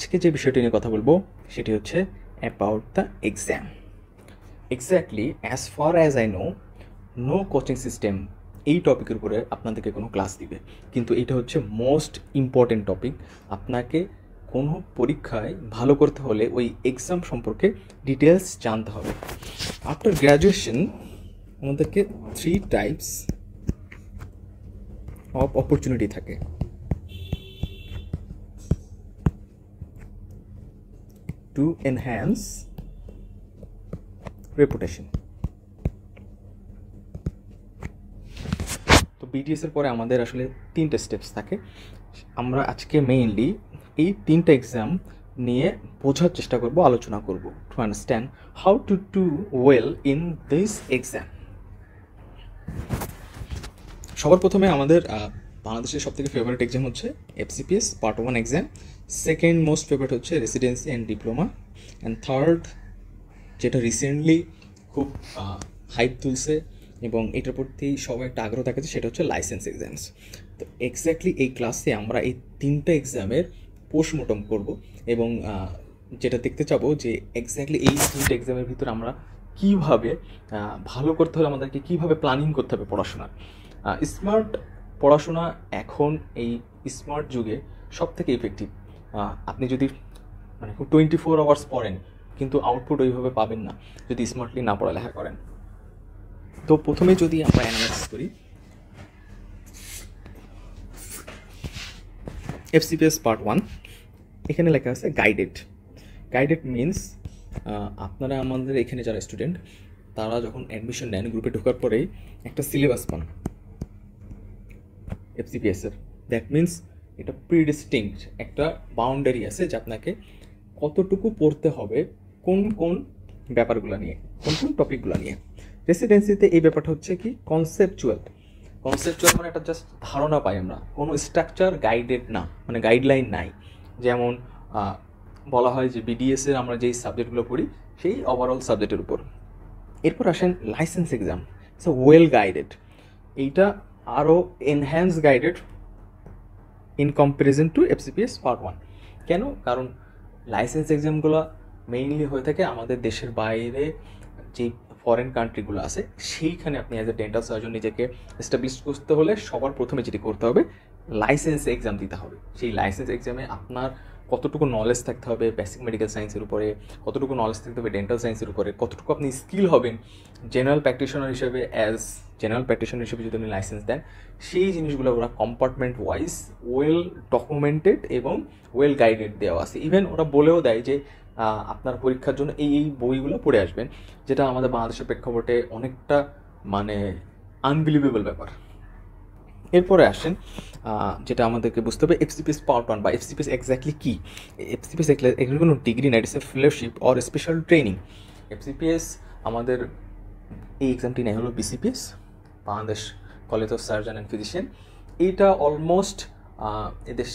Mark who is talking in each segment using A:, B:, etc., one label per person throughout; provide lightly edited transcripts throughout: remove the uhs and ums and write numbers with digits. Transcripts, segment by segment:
A: আজকে যে বিষয়টি নিয়ে কথা বলবো সেটি হচ্ছে about the exam. Exactly as far as I know coaching system এই টপিকের উপরে আপনাদেরকে কোনো ক্লাস দিবে, কিন্তু এটা হচ্ছে মোস্ট ইম্পর্টেন্ট টপিক। আপনাকে কোনো পরীক্ষায় ভালো করতে হলে ওই এক্সাম সম্পর্কে ডিটেলস জানতে হবে। আফটার গ্র্যাজুয়েশন আমাদেরকে 3 টাইপস অফ অপরচুনিটি থাকে। To enhance reputation. তো বিডিএসের পরে আমাদের আসলে 3টে স্টেপস থাকে। আমরা আজকে মেইনলি এই 3টে এক্সাম নিয়ে বোঝার চেষ্টা করব, আলোচনা করব, to understand how to do well in this exam. সবার প্রথমে আমাদের বাংলাদেশের সবথেকে ফেভারিট এক্সাম হচ্ছে FCPS part 1 exam. Second most favourite হচ্ছে residency and diploma. And third, যেটা রিসেন্টলি খুব হাইপ তুলছে এবং এটার প্রতি সবাই একটা আগ্রহ দেখাচ্ছে, সেটা হচ্ছে লাইসেন্স এক্সামস। তো এক্স্যাক্টলি এই ক্লাসে আমরা এই 3টে এক্সামের পোস্টমর্টম করব এবং যেটা দেখতে চাবো যে এক্স্যাক্টলি এই 3টে এক্সামের ভিতরে আমরা কীভাবে ভালো করতে হলে আমাদেরকে কীভাবে প্ল্যানিং করতে হবে পড়াশোনার। স্মার্ট পড়াশোনা এখন এই স্মার্ট যুগে সব থেকে ইফেক্টিভ। আপনি যদি মানে 24 আওয়ার্স পড়েন কিন্তু আউটপুট ওইভাবে পাবেন না যদি স্মার্টলি না পড়ালেখা করেন। তো প্রথমে যদি আমরা অ্যানালাইসিস করি এফসিপিএস পার্ট 1, এখানে লেখা আছে গাইডেড। গাইডেড মিনস আপনারা আমাদের এখানে যারা স্টুডেন্ট তারা যখন অ্যাডমিশন নেন গ্রুপে ঢোকার পরেই একটা সিলেবাস পান এফসিপিএসের। দ্যাট মিনস এটা প্রিডিস্টিংক্ট একটা বাউন্ডারি আছে যে আপনাকে কতটুকু পড়তে হবে কোন কোন ব্যাপারগুলো নিয়ে, কোন কোন টপিকগুলো নিয়ে। রেসিডেন্সিতে এই ব্যাপারটা হচ্ছে কি কনসেপচুয়াল মানে একটা জাস্ট ধারণা পাই আমরা, কোনো স্ট্রাকচার গাইডেড না, মানে গাইডলাইন নাই। যেমন বলা হয় যে বিডিএসের আমরা যেই সাবজেক্টগুলো পড়ি সেই ওভারঅল সাবজেক্টের উপর। এরপর আসেন licence exam, it's well guided. এইটা আরও enhance guided in comparison two FCPS part 1। কেন? কারণ লাইসেন্স এক্সামগুলো মেইনলি হয়ে থাকে আমাদের দেশের বাইরে যে ফরেন কান্ট্রিগুলো আছে, সেইখানে আপনি অ্যাজ এ ডেন্টাল সার্জন নিজেকে এস্টাবলিশ করতে হলে সবার প্রথমে যেটি করতে হবে লাইসেন্স এক্সাম দিতে হবে। সেই লাইসেন্স এক্সামে আপনার কতটুকু নলেজ থাকতে হবে বেসিক মেডিকেল সায়েন্সের উপরে, কতটুকু নলেজ থাকতে হবে ডেন্টাল সায়েন্সের উপরে, কতটুকু আপনি স্কিল হবেন জেনারেল প্র্যাকটিশনার হিসেবে। অ্যাজ জেনারেল প্র্যাকটিশনার হিসেবে যদি আপনি লাইসেন্স দেন, সেই জিনিসগুলো ওরা কম্পার্টমেন্ট ওয়াইজ ওয়েল ডকুমেন্টেড এবং ওয়েল গাইডেড দেওয়া আছে। ইভেন ওরা বলেও দেয় যে আপনার পরীক্ষার জন্য এই বইগুলো পড়ে আসবেন, যেটা আমাদের বাংলাদেশের প্রেক্ষাপটে অনেকটা মানে আনবিলিভেবল ব্যাপার। এরপরে আসেন যেটা আমাদেরকে বুঝতে হবে এফসিপিএস পার্ট 1 বা এফসিপিএস এক্স্যাক্টলি কী। এফসিপিএস এগুলো কোনো ডিগ্রি না, it's a fellowship or special training. FCPS আমাদের এই এক্সামটি নেয় হলো BCPS, Bangladesh college of surgeon and physician. এইটা অলমোস্ট এদের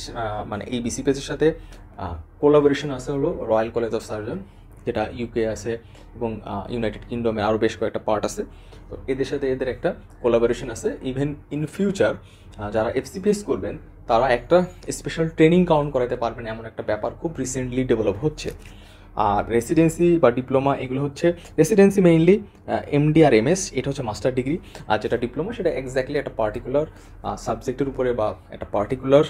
A: মানে এই বিসিপিএসের সাথে কোলাবোরেশন আছে হলো রয়্যাল কলেজ অফ সার্জন, যেটা ইউকে আছে এবং ইউনাইটেড কিংডমে আরও বেশ কয়েকটা পার্ট আছে। তো এদের সাথে এদের একটা কোলাবোরেশন আছে। ইভেন ইন ফিউচার যারা এফসিপিএস করবেন তারা একটা স্পেশাল ট্রেনিং কাউন্ট করাতে পারবেন, এমন একটা ব্যাপার খুব রিসেন্টলি ডেভেলপ হচ্ছে। আর রেসিডেন্সি বা ডিপ্লোমা এগুলো হচ্ছে রেসিডেন্সি মেইনলি এমডি আর এমএস, এটা হচ্ছে মাস্টার ডিগ্রি। আর যেটা ডিপ্লোমা সেটা এক্স্যাক্টলি একটা পার্টিকুলার সাবজেক্টের উপরে বা একটা পার্টিকুলার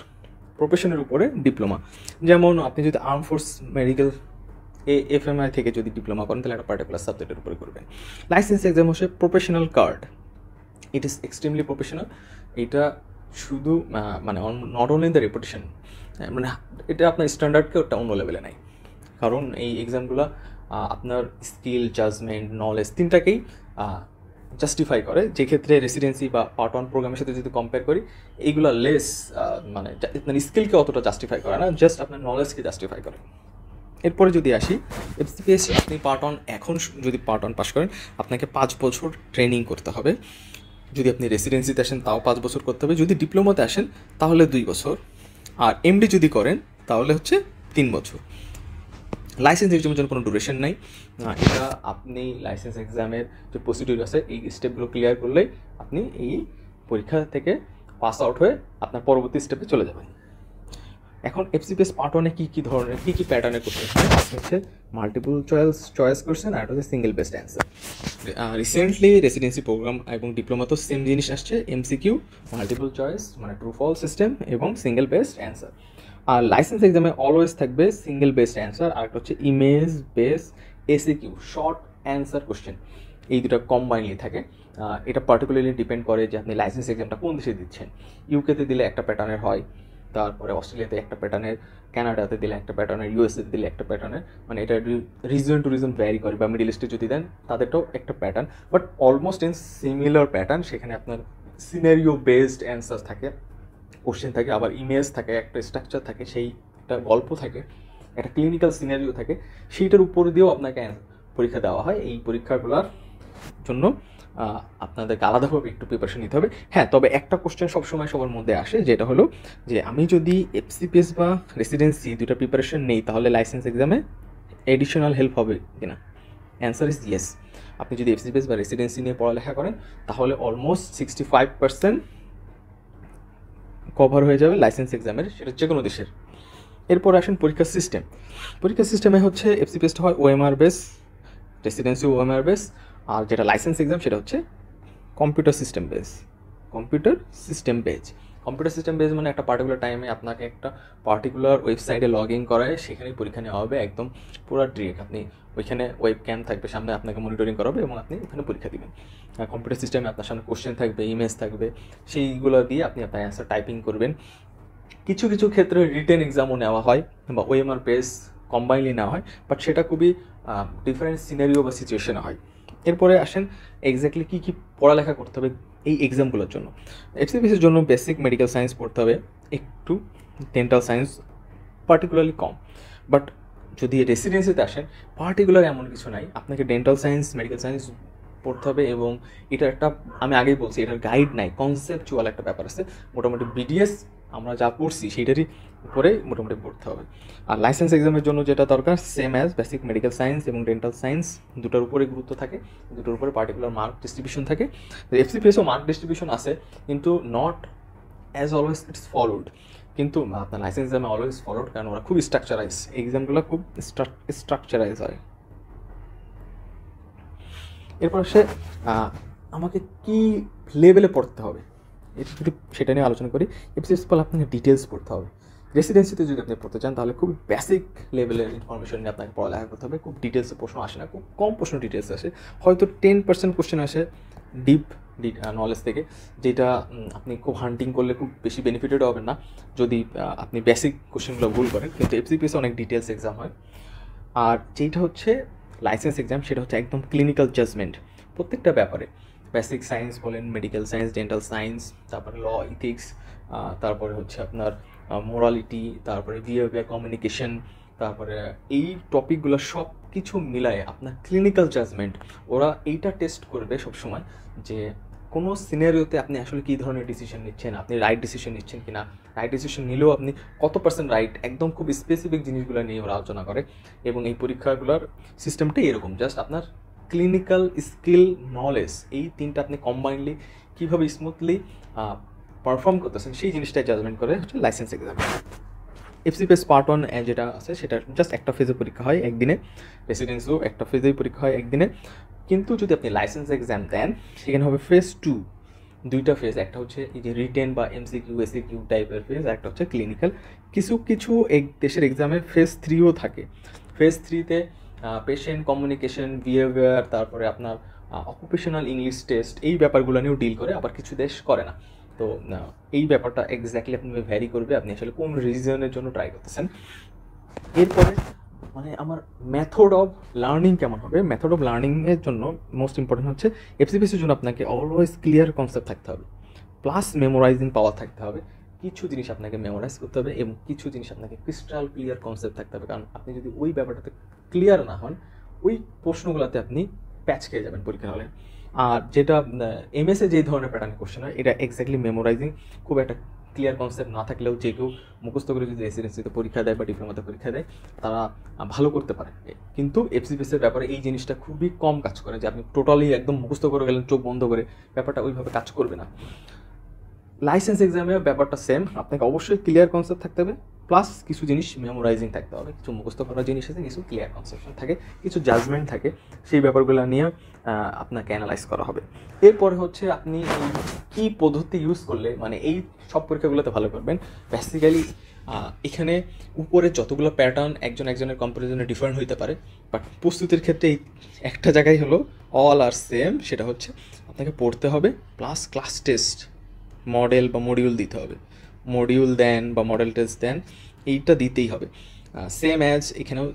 A: প্রফেশনের উপরে ডিপ্লোমা। যেমন আপনি যদি আর্ম ফোর্স মেডিকেল এফএমআই থেকে যদি ডিপ্লোমা করেন তাহলে একটা পার্টিকুলার সাবজেক্টের উপরে করবেন। লাইসেন্স এক্সাম হচ্ছে professional card, it is extremely professional. এটা শুধু মানে নট অনলি দ্য রেপুটেশন, মানে এটা আপনার স্ট্যান্ডার্ডকে ওটা অন্য লেভেলে নেয়। কারণ এই এক্সামগুলো আপনার স্কিল, জাজমেন্ট, নলেজ তিনটাকেই জাস্টিফাই করে, যে ক্ষেত্রে রেসিডেন্সি বা পার্ট 1 প্রোগ্রামের সাথে যদি কম্পেয়ার করি এইগুলো লেস মানে আপনার স্কিলকে অতটা জাস্টিফাই করে না, জাস্ট আপনার নলেজকে জাস্টিফাই করে। এরপরে যদি আসি এফসিপিএস, আপনি পার্ট 1 এখন যদি পার্ট 1 পাস করেন আপনাকে 5 বছর ট্রেনিং করতে হবে। যদি আপনি রেসিডেন্সিতে আসেন তাও 5 বছর করতে হবে, যদি ডিপ্লোমাতে আসেন তাহলে 2 বছর, আর এমডি যদি করেন তাহলে হচ্ছে 3 বছর। লাইসেন্স এক্সামের জন্য কোনো ডিউরেশন নাই। এটা আপনি লাইসেন্স এক্সামের যে প্রসিডিউর আছে এই স্টেপগুলো ক্লিয়ার করলেই আপনি এই পরীক্ষা থেকে পাস আউট হয়ে আপনার পরবর্তী স্টেপে চলে যাবেন। এখন এফসিপিএস পার্ট 1-এ কী ধরনের কী প্যাটার্নের কোশ্চেন হচ্ছে মাল্টিপল চয়েস কোশ্চেন আর হচ্ছে single best answer. Recently residency programme এবং ডিপ্লোমা তো সেম জিনিস আসছে, এমসিকিউ, মাল্টিপল চয়েস মানে ট্রু ফলস সিস্টেম এবং সিঙ্গেল বেস্ট অ্যান্সার। আর লাইসেন্স এক্সামে অলওয়েজ থাকবে সিঙ্গেল বেস্ট অ্যান্সার আর একটা হচ্ছে image base ACQ short answer question, এই দুটো কম্বাইনলি থাকে। এটা পার্টিকুলারলি ডিপেন্ড করে যে আপনি লাইসেন্স এক্সামটা কোন দেশে দিচ্ছেন। ইউকেতে দিলে একটা প্যাটার্নের হয়, তারপরে অস্ট্রেলিয়াতে একটা প্যাটার্নের, কানাডাতে দিলে একটা প্যাটার্নের, ইউএসএতে দিলে একটা প্যাটার্নের, মানে এটা রিজন টু রিজন ভ্যারি করে। বা মিডিল ইস্টে যদি দেন তাদেরটাও একটা pattern, but almost in similar pattern. সেখানে আপনার সিনারিও বেসড অ্যান্সার থাকে, কোশ্চেন থাকে, আবার ইমেজ থাকে, একটা স্ট্রাকচার থাকে, সেই একটা গল্প থাকে, একটা ক্লিনিক্যাল সিনারিও থাকে, সেইটার উপর দিয়েও আপনাকে পরীক্ষা দেওয়া হয়। এই পরীক্ষাগুলোর জন্য আপনাদেরকে আলাদাভাবে একটু প্রিপারেশন নিতে হবে। হ্যাঁ, তবে একটা কোশ্চেন সবসময় সবার মধ্যে আসে, যেটা হলো যে আমি যদি এফসিপিএস বা রেসিডেন্সি দুটা প্রিপারেশন নেই তাহলে লাইসেন্স এক্সামে এডিশনাল হেল্প হবে কিনা? Answer is yes. আপনি যদি এফসিপিএস বা রেসিডেন্সি নিয়ে পড়ালেখা করেন তাহলে অলমোস্ট 65% কভার হয়ে যাবে লাইসেন্স এক্সামের, সেটা যে কোনো দেশের। এরপর আসেন পরীক্ষার সিস্টেম। পরীক্ষার সিস্টেমে হচ্ছে এফসিপিএসটা হয় OMR base, residency OMR base, আর যেটা লাইসেন্স এক্সাম সেটা হচ্ছে computer system base. Computer system base মানে একটা পার্টিকুলার টাইমে আপনাকে একটা পার্টিকুলার ওয়েবসাইটে লগ ইন করায় সেখানেই পরীক্ষা নেওয়া হবে, একদম পুরো ডিরেক্ট। আপনি ওইখানে ওয়েব ক্যাম থাকবে সামনে, আপনাকে মনিটরিং করাবে এবং আপনি ওখানে পরীক্ষা দেবেন। কম্পিউটার সিস্টেমে আপনার সামনে কোশ্চেন থাকবে, ইমেজ থাকবে, সেইগুলো দিয়ে আপনি আপনার অ্যান্সার টাইপিং করবেন। কিছু কিছু ক্ষেত্রে রিটেন এক্সামও নেওয়া হয় বা ওএমআর বেস কম্বাইনলি নেওয়া হয়, বাট সেটা খুবই ডিফারেন্ট সিনারিও বা সিচুয়েশনে হয়। এরপরে আসেন এক্স্যাক্টলি কী পড়ালেখা করতে হবে এই এক্সামগুলোর জন্য। এফসিপিএসের জন্য বেসিক মেডিকেল সায়েন্স পড়তে হবে, একটু dental science particularly com. But যদি রেসিডেন্সিতে আসেন পার্টিকুলার এমন কিছু নাই, আপনাকে ডেন্টাল সায়েন্স, মেডিকেল সায়েন্স পড়তে হবে। এবং এটা একটা, আমি আগেই বলছি, এটার গাইড নাই, কনসেপচুয়াল একটা ব্যাপার আছে। মোটামুটি বিডিএস আমরা যা পড়ছি সেইটারই উপরে মোটামুটি পড়তে হবে। আর লাইসেন্স এক্সামের জন্য যেটা দরকার same as basic medical science এবং ডেন্টাল সায়েন্স, দুটোর উপরে গুরুত্ব থাকে, দুটোর উপরে পার্টিকুলার মার্ক ডিস্ট্রিবিউশন থাকে। এফসিপিএসও মার্ক ডিস্ট্রিবিউশন আছে, কিন্তু not as always it's followed. কিন্তু আপনার লাইসেন্স এক্সামে অলওয়েজ ফলোড, কারণ ওরা খুব স্ট্রাকচারাইজ, এক্সামগুলো খুব স্ট্রাকচারাইজ হয়। এরপর সে আমাকে কি লেভেলে পড়তে হবে এটা যদি সেটা নিয়ে আলোচনা করি। এফসিপিএস বলে আপনাকে ডিটেলস পড়তে হবে। রেসিডেন্সিতে যদি আপনি পড়তে চান তাহলে খুব বেসিক লেভেলের ইনফরমেশন নিয়ে আপনাকে পড়ালেখা করতে হবে। খুব ডিটেলসে প্রশ্ন আসে না, খুব কম প্রশ্ন ডিটেলস আসে, হয়তো 10% কোশ্চেন আসে ডিপ নলেজ থেকে, যেটা আপনি খুব হান্টিং করলে খুব বেশি বেনিফিটেড হবেন না যদি আপনি বেসিক কোশ্চেনগুলো ভুল করেন। কিন্তু এফসিপিএসে অনেক ডিটেলস এক্সাম হয়। আর যেটা হচ্ছে লাইসেন্স এক্সাম সেটা হচ্ছে একদম ক্লিনিক্যাল জাজমেন্ট প্রত্যেকটা ব্যাপারে, বেসিক সায়েন্স বলেন, মেডিকেল সায়েন্স, ডেন্টাল সায়েন্স, তারপরে ল, ইথিক্স, তারপরে হচ্ছে আপনার মোরালিটি, তারপরে বিহেভিয়ার, কমিউনিকেশন, তারপরে এই টপিকগুলো সব কিছু মিলায় আপনার ক্লিনিক্যাল জাজমেন্ট। ওরা এইটা টেস্ট করবে সবসময় যে কোনো সিনারিওতে আপনি আসলে কী ধরনের ডিসিশন নিচ্ছেন, আপনি রাইট ডিসিশন নিচ্ছেন কিনা, রাইট ডিসিশন নিলেও আপনি কত পার্সেন্ট রাইট, একদম খুব স্পেসিফিক জিনিসগুলো নিয়ে ওরা আলোচনা করে। এবং এই পরীক্ষাগুলোর সিস্টেমটাই এরকম, জাস্ট আপনার ক্লিনিক্যাল স্কিল, নলেজ, এই তিনটা আপনি কম্বাইনলি কীভাবে স্মুথলি পারফর্ম করতেছেন সেই জিনিসটাই জাজমেন্ট করে হচ্ছে লাইসেন্স এক্সাম। এফসিপিএস পার্ট 1 যেটা আছে সেটা জাস্ট একটা ফেজে পরীক্ষা হয় একদিনে, রেসিডেন্সও একটা ফেজেই পরীক্ষা হয় একদিনে। কিন্তু যদি আপনি লাইসেন্স এক্সাম দেন সেখানে হবে ফেজ 2, দুইটা ফেজ, একটা হচ্ছে এই যে রিটেন বা এমসিকিউ এসিকিউ টাইপের ফেজ, একটা হচ্ছে ক্লিনিক্যাল। কিছু কিছু দেশের এক্সামে ফেজ 3ও থাকে। ফেজ 3তে পেশেন্ট কমিউনিকেশন, বিহেভিয়ার, তারপরে আপনার অকুপেশনাল ইংলিশ টেস্ট, এই ব্যাপারগুলো নিয়েও ডিল করে, আবার কিছু দেশ করে না। তো এই ব্যাপারটা এক্স্যাক্টলি আপনি ভ্যারি করবে আপনি আসলে কোন রিজনের জন্য ট্রাই করতেছেন। এরপরে মানে আমার মেথড অফ লার্নিং কেমন হবে, মেথড অফ লার্নিংয়ের জন্য মোস্ট ইম্পর্টেন্ট হচ্ছে এফসিপিএসের জন্য আপনাকে অলওয়েজ ক্লিয়ার কনসেপ্ট থাকতে হবে, প্লাস মেমোরাইজিং পাওয়ার থাকতে হবে। কিছু জিনিস আপনাকে মেমোরাইজ করতে হবে এবং কিছু জিনিস আপনাকে ক্রিস্টাল ক্লিয়ার কনসেপ্ট থাকতে হবে, কারণ আপনি যদি ওই ব্যাপারটাতে ক্লিয়ার না হন ওই প্রশ্নগুলোতে আপনি প্যাচ খেয়ে যাবেন পরীক্ষা হলে। আর যেটা এমএসএ যেই ধরনের প্যাটার্ন কোশ্চেন হয় এটা এক্স্যাক্টলি মেমোরাইজিং, খুব একটা ক্লিয়ার কনসেপ্ট না থাকলেও যে কেউ মুখস্থ করে যদি রেসিডেন্সিতে পরীক্ষা দেয় বা ডিপ্লোমাতে পরীক্ষা দেয় তারা ভালো করতে পারে। কিন্তু এফসিপিএসের ব্যাপারে এই জিনিসটা খুবই কম কাজ করে, যে আপনি টোটালি একদম মুখস্থ করে গেলেন চোখ বন্ধ করে, ব্যাপারটা ওইভাবে কাজ করবে না। লাইসেন্স এক্সামের ব্যাপারটা সেম, আপনাকে অবশ্যই ক্লিয়ার কনসেপ্ট থাকতে হবে, প্লাস কিছু জিনিস মেমোরাইজিং থাকতে হবে, কিছু মুখস্থ করার জিনিস আছে, কিছু ক্লিয়ার কনসেপশন থাকে, কিছু জাজমেন্ট থাকে, সেই ব্যাপারগুলো নিয়ে আপনাকে অ্যানালাইজ করা হবে। এরপরে হচ্ছে আপনি কী পদ্ধতি ইউজ করলে মানে এই সব পরীক্ষাগুলোতে ভালো করবেন। বেসিক্যালি এখানে উপরে যতগুলো প্যাটার্ন একজনের কম্পারিজনে ডিফারেন্ট হইতে পারে, বাট প্রস্তুতির ক্ষেত্রে এই একটা জায়গায় হলো অল আর সেম, সেটা হচ্ছে আপনাকে পড়তে হবে প্লাস ক্লাস টেস্ট মডেল বা মডিউল দিতে হবে। মডিউল দেন বা মডেল টেস্ট দেন, এইটা দিতেই হবে। সেম অ্যাজ এখানেও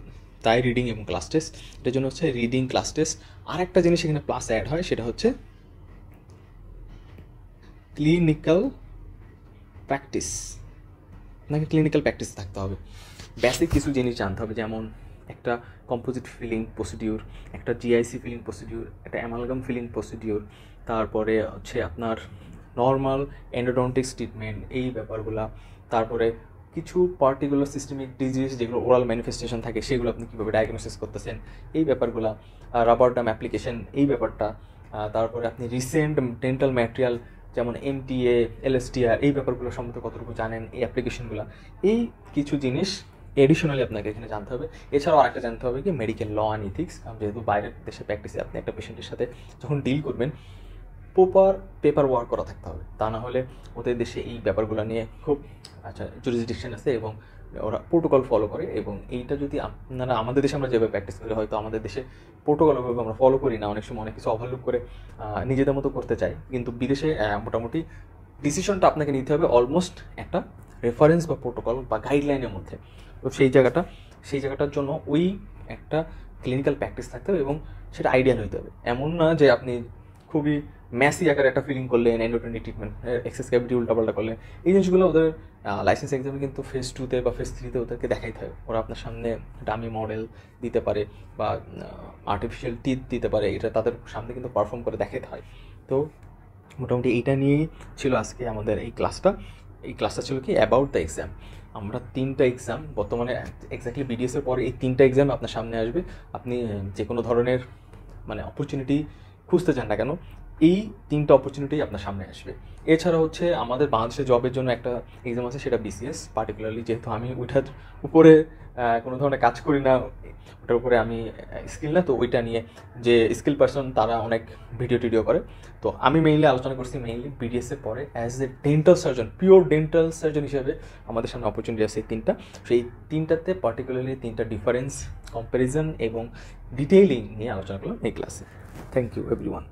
A: তাই, রিডিং এবং ক্লাস টেস্ট। এটার জন্য হচ্ছে রিডিং, ক্লাস টেস্ট। আর একটা জিনিস এখানে প্লাস অ্যাড হয়, সেটা হচ্ছে ক্লিনিক্যাল প্র্যাকটিস। আপনাকে ক্লিনিক্যাল প্র্যাকটিস থাকতে হবে, বেসিক কিছু জিনিস জানতে হবে, যেমন একটা কম্পোজিট ফিলিং প্রসিডিউর, একটা জিআইসি ফিলিং প্রসিডিউর, একটা অ্যামালগাম ফিলিং প্রসিডিউর, তারপরে হচ্ছে আপনার নর্মাল এন্ডোডন্টিক্স ট্রিটমেন্ট, এই ব্যাপারগুলো। তারপরে কিছু পার্টিকুলার সিস্টেমিক ডিজিজ যেগুলো ওরাল ম্যানিফেস্টেশন থাকে, সেগুলো আপনি কীভাবে ডায়াগনোসিস করতেছেন, এই ব্যাপারগুলো। রাবার ডাম অ্যাপ্লিকেশন, এই ব্যাপারটা। তারপরে আপনি রিসেন্ট ডেন্টাল ম্যাটেরিয়াল যেমন এমটিএ, এলএসটিআর, এই ব্যাপারগুলো সম্বন্ধে কতটুকু জানেন, এই অ্যাপ্লিকেশনগুলো, এই কিছু জিনিস এডিশনালি আপনাকে এখানে জানতে হবে। এছাড়াও আরেকটা জানতে হবে কি মেডিকেল ল অ্যান্ড ইথিক্স, কারণ যেহেতু বাইরের দেশে প্র্যাকটিসে আপনি একটা পেশেন্টের সাথে যখন ডিল করবেন, প্রপার পেপার ওয়ার্ক করা থাকতে হবে, তা না হলে ওদের দেশে এই ব্যাপারগুলো নিয়ে খুব জুরিসডিকশন আছে এবং ওরা প্রোটোকল ফলো করে। এবং এইটা যদি আপনারা আমাদের দেশে আমরা যেভাবে প্র্যাকটিস করি, হয়তো আমাদের দেশে প্রোটোকলভাবে আমরা ফলো করি না, অনেক সময় অনেক কিছু ওভারলুক করে নিজেদের মতো করতে চাই, কিন্তু বিদেশে মোটামুটি ডিসিশনটা আপনাকে নিতে হবে অলমোস্ট একটা রেফারেন্স বা প্রোটোকল বা গাইডলাইনের মধ্যে। তো সেই জায়গাটার জন্য ওই একটা ক্লিনিক্যাল প্র্যাকটিস থাকতে হবে এবং সেটা আইডিয়াল হইতে হবে। এমন না যে আপনি খুবই ম্যাসি আকারে একটা ফিলিং করলেন, এন্ডোটনিক ট্রিটমেন্ট, এক্সেস ক্যাভিটি উল্টাপাল্টা করলেন, এই জিনিসগুলো ওদের লাইসেন্স এক্সামে কিন্তু ফেজ 2-তে বা ফেজ 3-তে ওদেরকে দেখাইতে হবে। ওরা আপনার সামনে ডামি মডেল দিতে পারে বা আর্টিফিশিয়াল টিথ দিতে পারে, এটা তাদের সামনে কিন্তু পারফর্ম করে দেখাতে হয়। তো মোটামুটি এইটা নিয়েই ছিল আজকে আমাদের এই ক্লাসটা। এই ক্লাসটা ছিল কি অ্যাবাউট দ্য এক্সাম। আমরা 3টা এক্সাম বর্তমানে এক্স্যাক্টলি বিডিএসের পরে এই 3টা এক্সাম আপনার সামনে আসবে। আপনি যে কোনো ধরনের মানে অপরচুনিটি খুঁজতে চান না কেন, এই 3টা অপরচুনিটি আপনার সামনে আসবে। এছাড়া হচ্ছে আমাদের বাংলাদেশে জবের জন্য একটা এক্সাম আছে, সেটা বিসিএস। পার্টিকুলারলি যেহেতু আমি ওইটার উপরে কোনো ধরনের কাজ করি না, ওটার উপরে আমি স্কিল না, তো ওইটা নিয়ে যে স্কিল পার্সন তারা অনেক ভিডিও করে। তো আমি মেইনলি আলোচনা করছি মেইনলি বিডিএসের পরে as a dental surgeon, pure dental surgeon হিসেবে আমাদের সামনে অপরচুনিটি আছে এই 3টা। সেই 3টাতে পার্টিকুলারলি 3টা ডিফারেন্স, কম্প্যারিজন এবং ডিটেইলিং নিয়ে আলোচনা করলাম এই ক্লাসে। Thank you everyone.